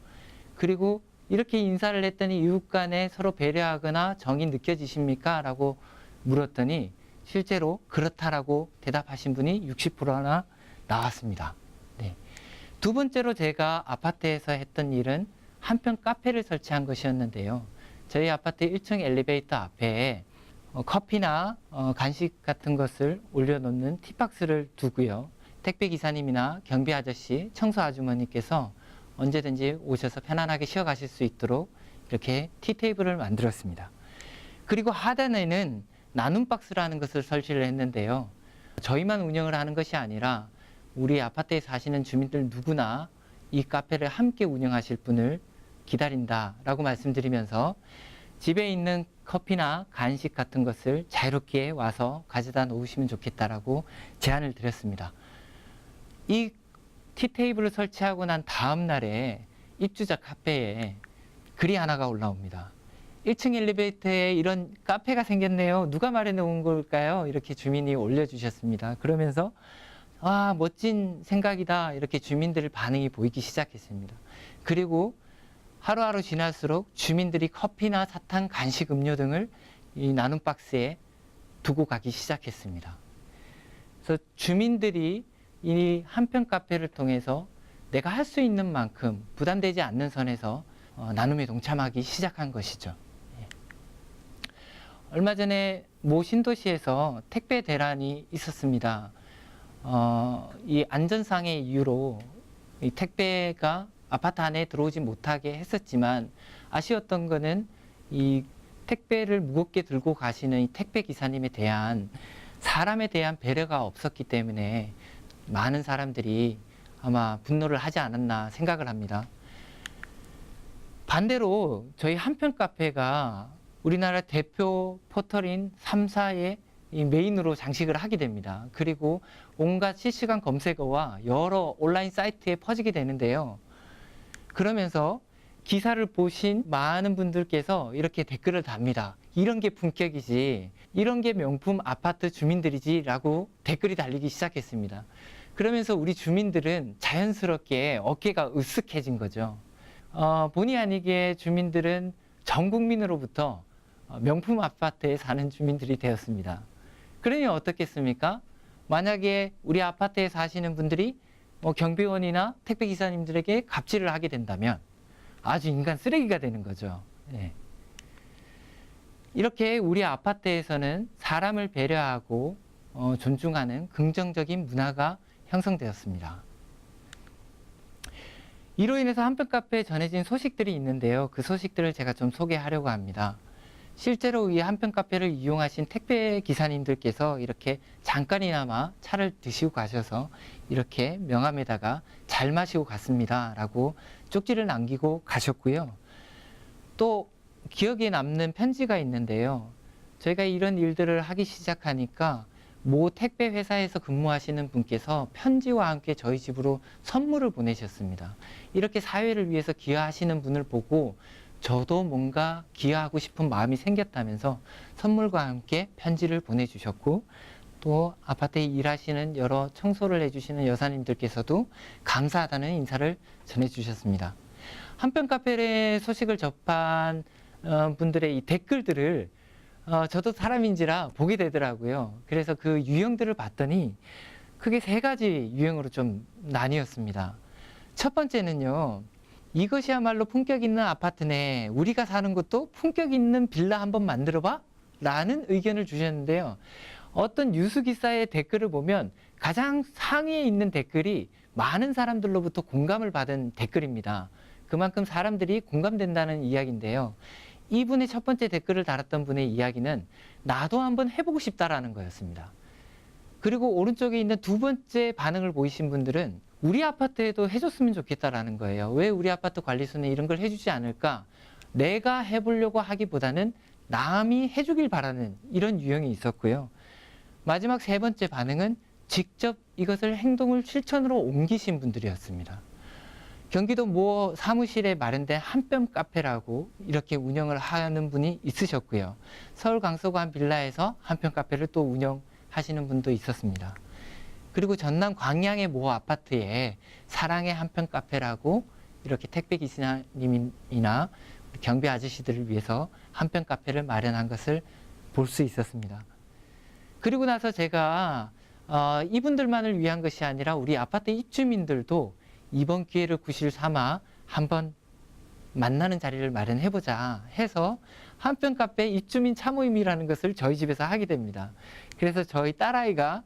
그리고 이렇게 인사를 했더니 이웃 간에 서로 배려하거나 정이 느껴지십니까? 라고 물었더니 실제로 그렇다라고 대답하신 분이 60%나 나왔습니다. 네. 두 번째로 제가 아파트에서 했던 일은 한편 카페를 설치한 것이었는데요. 저희 아파트 1층 엘리베이터 앞에 커피나 간식 같은 것을 올려놓는 티박스를 두고요. 택배 기사님이나 경비 아저씨, 청소 아주머니께서 언제든지 오셔서 편안하게 쉬어가실 수 있도록 이렇게 티테이블을 만들었습니다. 그리고 하단에는 나눔 박스라는 것을 설치를 했는데요. 저희만 운영을 하는 것이 아니라 우리 아파트에 사시는 주민들 누구나 이 카페를 함께 운영하실 분을 기다린다라고 말씀드리면서 집에 있는 커피나 간식 같은 것을 자유롭게 와서 가져다 놓으시면 좋겠다라고 제안을 드렸습니다. 이 티테이블을 설치하고 난 다음 날에 입주자 카페에 글이 하나가 올라옵니다. 1층 엘리베이터에 이런 카페가 생겼네요. 누가 마련해 놓은 걸까요? 이렇게 주민이 올려주셨습니다. 그러면서 멋진 생각이다, 이렇게 주민들 반응이 보이기 시작했습니다. 그리고 하루하루 지날수록 주민들이 커피나 사탕, 간식, 음료 등을 이 나눔 박스에 두고 가기 시작했습니다. 그래서 주민들이 이 한편 카페를 통해서 내가 할 수 있는 만큼 부담되지 않는 선에서 나눔에 동참하기 시작한 것이죠. 얼마 전에 모 신도시에서 택배 대란이 있었습니다. 이 안전상의 이유로 이 택배가 아파트 안에 들어오지 못하게 했었지만, 아쉬웠던 거는 이 택배를 무겁게 들고 가시는 이 택배 기사님에 대한 사람에 대한 배려가 없었기 때문에 많은 사람들이 아마 분노를 하지 않았나 생각을 합니다. 반대로 저희 한편 카페가 우리나라 대표 포털인 3사의 이 메인으로 장식을 하게 됩니다. 그리고 온갖 실시간 검색어와 여러 온라인 사이트에 퍼지게 되는데요. 그러면서 기사를 보신 많은 분들께서 이렇게 댓글을 답니다. 이런 게 품격이지, 이런 게 명품 아파트 주민들이지 라고 댓글이 달리기 시작했습니다. 그러면서 우리 주민들은 자연스럽게 어깨가 으쓱해진 거죠. 본의 아니게 주민들은 전 국민으로부터 명품 아파트에 사는 주민들이 되었습니다. 그러니 어떻겠습니까? 만약에 우리 아파트에 사시는 분들이 경비원이나 택배기사님들에게 갑질을 하게 된다면 아주 인간 쓰레기가 되는 거죠. 네. 이렇게 우리 아파트에서는 사람을 배려하고 존중하는 긍정적인 문화가 형성되었습니다. 이로 인해서 한편 카페에 전해진 소식들이 있는데요. 그 소식들을 제가 좀 소개하려고 합니다. 실제로 이 한편 카페를 이용하신 택배 기사님들께서 이렇게 잠깐이나마 차를 드시고 가셔서 이렇게 명함에다가 잘 마시고 갔습니다 라고 쪽지를 남기고 가셨고요. 또 기억에 남는 편지가 있는데요. 저희가 이런 일들을 하기 시작하니까 모 택배 회사에서 근무하시는 분께서 편지와 함께 저희 집으로 선물을 보내셨습니다. 이렇게 사회를 위해서 기여하시는 분을 보고 저도 뭔가 기여하고 싶은 마음이 생겼다면서 선물과 함께 편지를 보내주셨고, 또 아파트에 일하시는 여러 청소를 해주시는 여사님들께서도 감사하다는 인사를 전해주셨습니다. 한편 카페의 소식을 접한 분들의 이 댓글들을 저도 사람인지라 보게 되더라고요. 그래서 그 유형들을 봤더니 크게 3가지 유형으로 좀 나뉘었습니다. 첫 번째는요, 이것이야말로 품격 있는 아파트네, 우리가 사는 것도 품격 있는 빌라 한번 만들어봐? 라는 의견을 주셨는데요. 어떤 뉴스기사의 댓글을 보면 가장 상위에 있는 댓글이 많은 사람들로부터 공감을 받은 댓글입니다. 그만큼 사람들이 공감된다는 이야기인데요. 이분의 첫 번째 댓글을 달았던 분의 이야기는 나도 한번 해보고 싶다라는 거였습니다. 그리고 오른쪽에 있는 두 번째 반응을 보이신 분들은 우리 아파트에도 해줬으면 좋겠다라는 거예요. 왜 우리 아파트 관리소는 이런 걸 해주지 않을까? 내가 해보려고 하기보다는 남이 해주길 바라는 이런 유형이 있었고요. 마지막 3번째 반응은 직접 이것을 행동을 실천으로 옮기신 분들이었습니다. 경기도 모 사무실에 마련된 한뼘 카페라고 이렇게 운영을 하는 분이 있으셨고요. 서울 강서구 빌라에서 한뼘 카페를 또 운영하시는 분도 있었습니다. 그리고 전남 광양의 모 아파트에 사랑의 한뼘 카페라고 이렇게 택배 기사님이나 경비 아저씨들을 위해서 한뼘 카페를 마련한 것을 볼 수 있었습니다. 그리고 나서 제가 이분들만을 위한 것이 아니라 우리 아파트 입주민들도 이번 기회를 구실 삼아 한번 만나는 자리를 마련해보자 해서 한뼘 카페 입주민 참모임이라는 것을 저희 집에서 하게 됩니다. 그래서 저희 딸아이가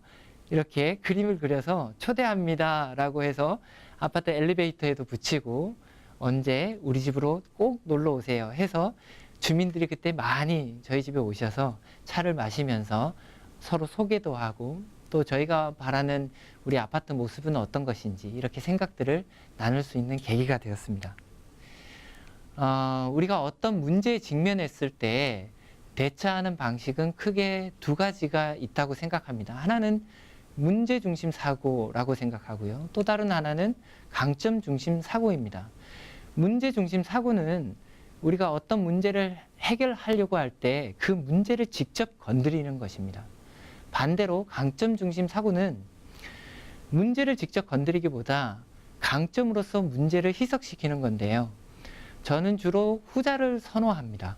이렇게 그림을 그려서 초대합니다 라고 해서 아파트 엘리베이터에도 붙이고 언제 우리 집으로 꼭 놀러 오세요 해서 주민들이 그때 많이 저희 집에 오셔서 차를 마시면서 서로 소개도 하고 또 저희가 바라는 우리 아파트 모습은 어떤 것인지 이렇게 생각들을 나눌 수 있는 계기가 되었습니다. 우리가 어떤 문제에 직면했을 때 대처하는 방식은 크게 2가지가 있다고 생각합니다. 하나는 문제 중심 사고라고 생각하고요. 또 다른 하나는 강점 중심 사고입니다. 문제 중심 사고는 우리가 어떤 문제를 해결하려고 할 때 그 문제를 직접 건드리는 것입니다. 반대로 강점 중심 사고는 문제를 직접 건드리기보다 강점으로서 문제를 희석시키는 건데요. 저는 주로 후자를 선호합니다.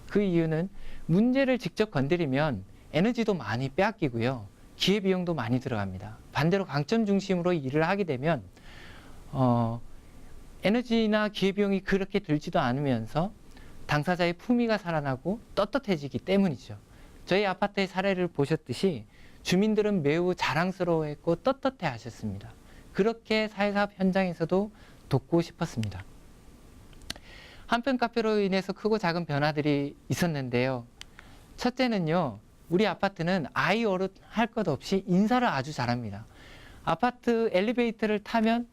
그 이유는 문제를 직접 건드리면 에너지도 많이 빼앗기고요. 기회비용도 많이 들어갑니다. 반대로 강점 중심으로 일을 하게 되면 에너지나 기회비용이 그렇게 들지도 않으면서 당사자의 품위가 살아나고 떳떳해지기 때문이죠. 저희 아파트의 사례를 보셨듯이 주민들은 매우 자랑스러워했고 떳떳해 하셨습니다. 그렇게 사회사업 현장에서도 돕고 싶었습니다. 한뼘 카페로 인해서 크고 작은 변화들이 있었는데요. 첫째는요, 우리 아파트는 아이 어른 할 것 없이 인사를 아주 잘합니다. 아파트 엘리베이터를 타면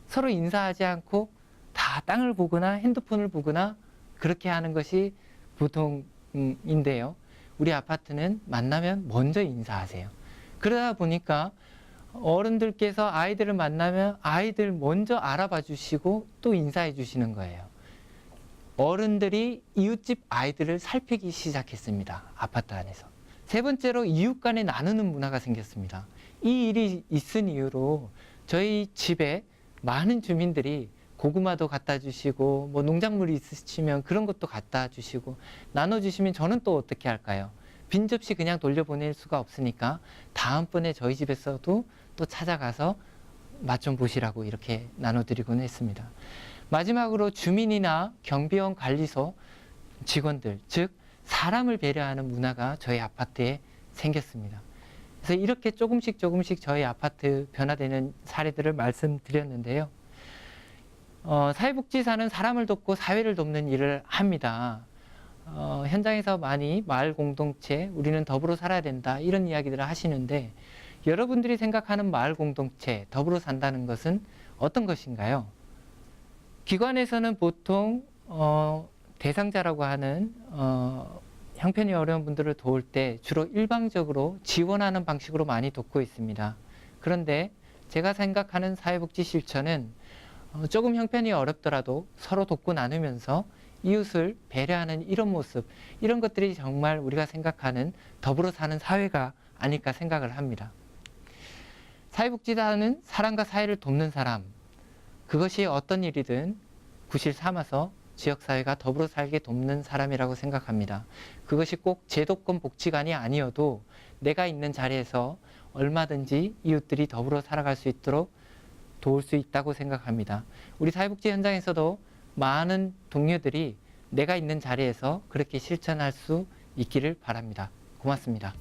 서로 인사하지 않고 다 땅을 보거나 핸드폰을 보거나 그렇게 하는 것이 보통인데요. 우리 아파트는 만나면 먼저 인사하세요. 그러다 보니까 어른들께서 아이들을 만나면 아이들 먼저 알아봐 주시고 또 인사해 주시는 거예요. 어른들이 이웃집 아이들을 살피기 시작했습니다. 아파트 안에서. 3번째로 이웃 간에 나누는 문화가 생겼습니다. 이 일이 있은 이유로 저희 집에 많은 주민들이 고구마도 갖다 주시고 뭐 농작물이 있으시면 그런 것도 갖다 주시고 나눠주시면 저는 또 어떻게 할까요? 빈 접시 그냥 돌려보낼 수가 없으니까 다음번에 저희 집에서도 또 찾아가서 맛 좀 보시라고 이렇게 나눠드리곤 했습니다. 마지막으로 주민이나 경비원 관리소 직원들, 즉 사람을 배려하는 문화가 저희 아파트에 생겼습니다. 그래서 이렇게 조금씩 저희 아파트 변화되는 사례들을 말씀드렸는데요. 사회복지사는 사람을 돕고 사회를 돕는 일을 합니다. 현장에서 많이 마을 공동체, 우리는 더불어 살아야 된다 이런 이야기들을 하시는데 여러분들이 생각하는 마을 공동체, 더불어 산다는 것은 어떤 것인가요? 기관에서는 보통 대상자라고 하는 형편이 어려운 분들을 도울 때 주로 일방적으로 지원하는 방식으로 많이 돕고 있습니다. 그런데 제가 생각하는 사회복지 실천은 조금 형편이 어렵더라도 서로 돕고 나누면서 이웃을 배려하는 이런 모습, 이런 것들이 정말 우리가 생각하는 더불어 사는 사회가 아닐까 생각을 합니다. 사회복지사는 사람과 사회를 돕는 사람, 그것이 어떤 일이든 구실 삼아서 지역사회가 더불어 살게 돕는 사람이라고 생각합니다. 그것이 꼭 제도권 복지관이 아니어도 내가 있는 자리에서 얼마든지 이웃들이 더불어 살아갈 수 있도록 도울 수 있다고 생각합니다. 우리 사회복지 현장에서도 많은 동료들이 내가 있는 자리에서 그렇게 실천할 수 있기를 바랍니다. 고맙습니다.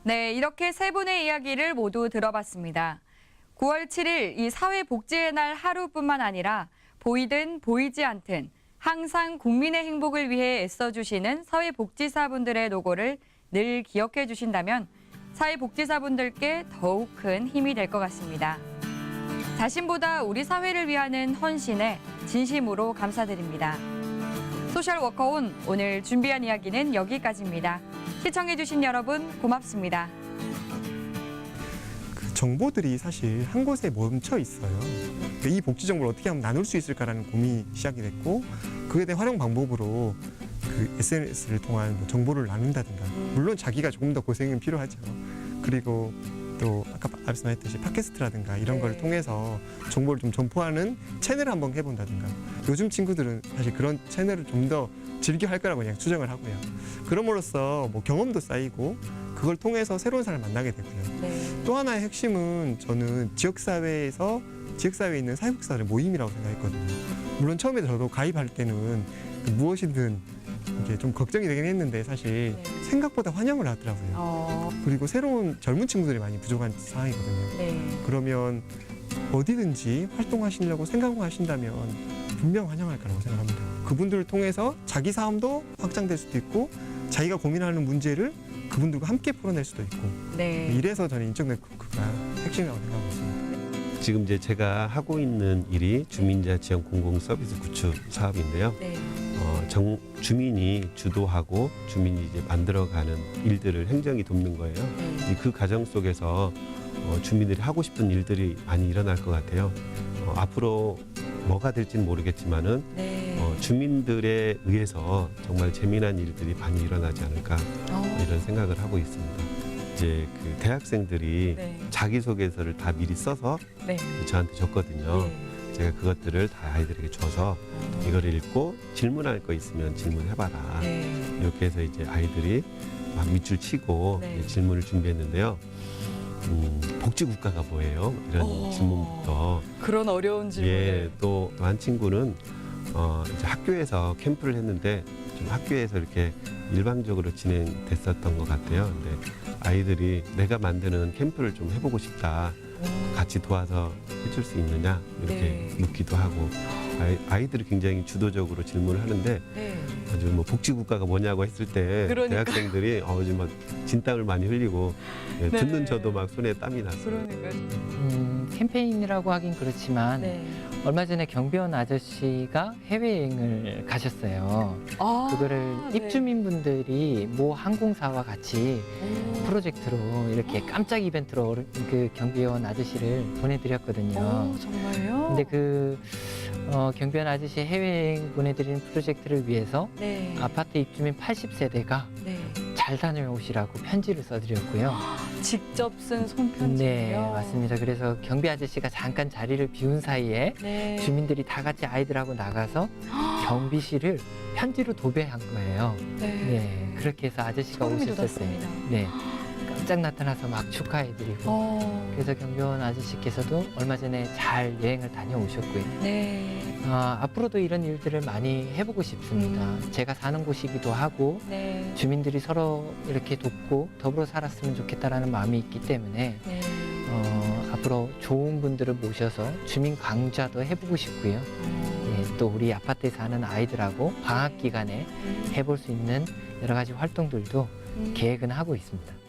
네, 이렇게 세 분의 이야기를 모두 들어봤습니다. 9월 7일 이 사회복지의 날 하루뿐만 아니라 보이든 보이지 않든 항상 국민의 행복을 위해 애써주시는 사회복지사분들의 노고를 늘 기억해 주신다면 사회복지사분들께 더욱 큰 힘이 될 것 같습니다. 자신보다 우리 사회를 위하는 헌신에 진심으로 감사드립니다. 소셜워커온 오늘 준비한 이야기는 여기까지입니다. 시청해주신 여러분 고맙습니다. 그 정보들이 사실 한 곳에 멈춰 있어요. 이 복지 정보를 어떻게 하면 나눌 수 있을까라는 고민이 시작이 됐고 그에 대한 활용 방법으로 그 SNS를 통한 뭐 정보를 나눈다든가 물론 자기가 조금 더 고생은 필요하죠. 그리고 또 아까 말씀하셨듯이 팟캐스트라든가 이런 걸 통해서 정보를 좀 전포하는 채널을 한번 해본다든가 요즘 친구들은 사실 그런 채널을 좀 더 즐겨 할 거라고 그냥 추정을 하고요. 그럼으로써 뭐 경험도 쌓이고 그걸 통해서 새로운 사람을 만나게 되고요. 네. 또 하나의 핵심은 저는 지역사회에 있는 사회복지사들의 모임이라고 생각했거든요. 물론 처음에 저도 가입할 때는 무엇이든 이게 좀 걱정이 되긴 했는데 사실 생각보다 환영을 하더라고요. 그리고 새로운 젊은 친구들이 많이 부족한 상황이거든요. 네. 그러면 어디든지 활동하시려고 생각하신다면 분명 환영할 거라고 생각합니다. 그분들을 통해서 자기 삶도 확장될 수도 있고 자기가 고민하는 문제를 그분들과 함께 풀어낼 수도 있고 네. 이래서 저는 인적 네트워크가 핵심이라고 생각하고 있습니다. 지금 이제 제가 하고 있는 일이 주민자 지역 공공 서비스 구축 사업인데요. 네. 주민이 주도하고 주민이 이제 만들어가는 일들을 행정이 돕는 거예요. 이제 그 과정 속에서 주민들이 하고 싶은 일들이 많이 일어날 것 같아요. 앞으로 뭐가 될지는 모르겠지만은 주민들에 의해서 정말 재미난 일들이 많이 일어나지 않을까 이런 생각을 하고 있습니다. 이제 그 대학생들이 자기소개서를 다 미리 써서 저한테 줬거든요. 제가 그것들을 다 아이들에게 줘서 이거를 읽고 질문할 거 있으면 질문해봐라. 이렇게 해서 이제 아이들이 막 밑줄 치고 이제 질문을 준비했는데요. 복지국가가 뭐예요? 이런 질문부터. 그런 어려운 질문을. 예, 또 한 친구는 이제 학교에서 캠프를 했는데 좀 학교에서 이렇게 일방적으로 진행됐었던 것 같아요. 근데 아이들이 내가 만드는 캠프를 좀 해보고 싶다. 같이 도와서 해줄 수 있느냐 이렇게 묻기도 하고 아이들이 굉장히 주도적으로 질문을 하는데 아주 뭐 복지국가가 뭐냐고 했을 때 대학생들이 요즘 막 진땀을 많이 흘리고 듣는 저도 막 손에 땀이 났어요. 캠페인이라고 하긴 그렇지만 얼마 전에 경비원 아저씨가 해외여행을 가셨어요. 그거를 입주민분들이 모 항공사와 같이 프로젝트로 이렇게 깜짝 이벤트로 그 경비원 아저씨를 보내드렸거든요. 정말요? 근데 그 경비원 아저씨 해외여행 보내드리는 프로젝트를 위해서 아파트 입주민 80세대가 잘 다녀오시라고 편지를 써드렸고요. 직접 쓴 손편지요? 네, 맞습니다. 그래서 경비 아저씨가 잠깐 자리를 비운 사이에 주민들이 다 같이 아이들하고 나가서 경비실을 편지로 도배한 거예요. 네, 그렇게 해서 아저씨가 오셨을 때, 네, 깜짝 나타나서 막 축하해드리고, 그래서 경비원 아저씨께서도 얼마 전에 잘 여행을 다녀오셨고요. 앞으로도 이런 일들을 많이 해보고 싶습니다. 제가 사는 곳이기도 하고 주민들이 서로 이렇게 돕고 더불어 살았으면 좋겠다라는 마음이 있기 때문에 앞으로 좋은 분들을 모셔서 주민 강좌도 해보고 싶고요. 또 우리 아파트에 사는 아이들하고 방학 기간에 해볼 수 있는 여러 가지 활동들도 계획은 하고 있습니다.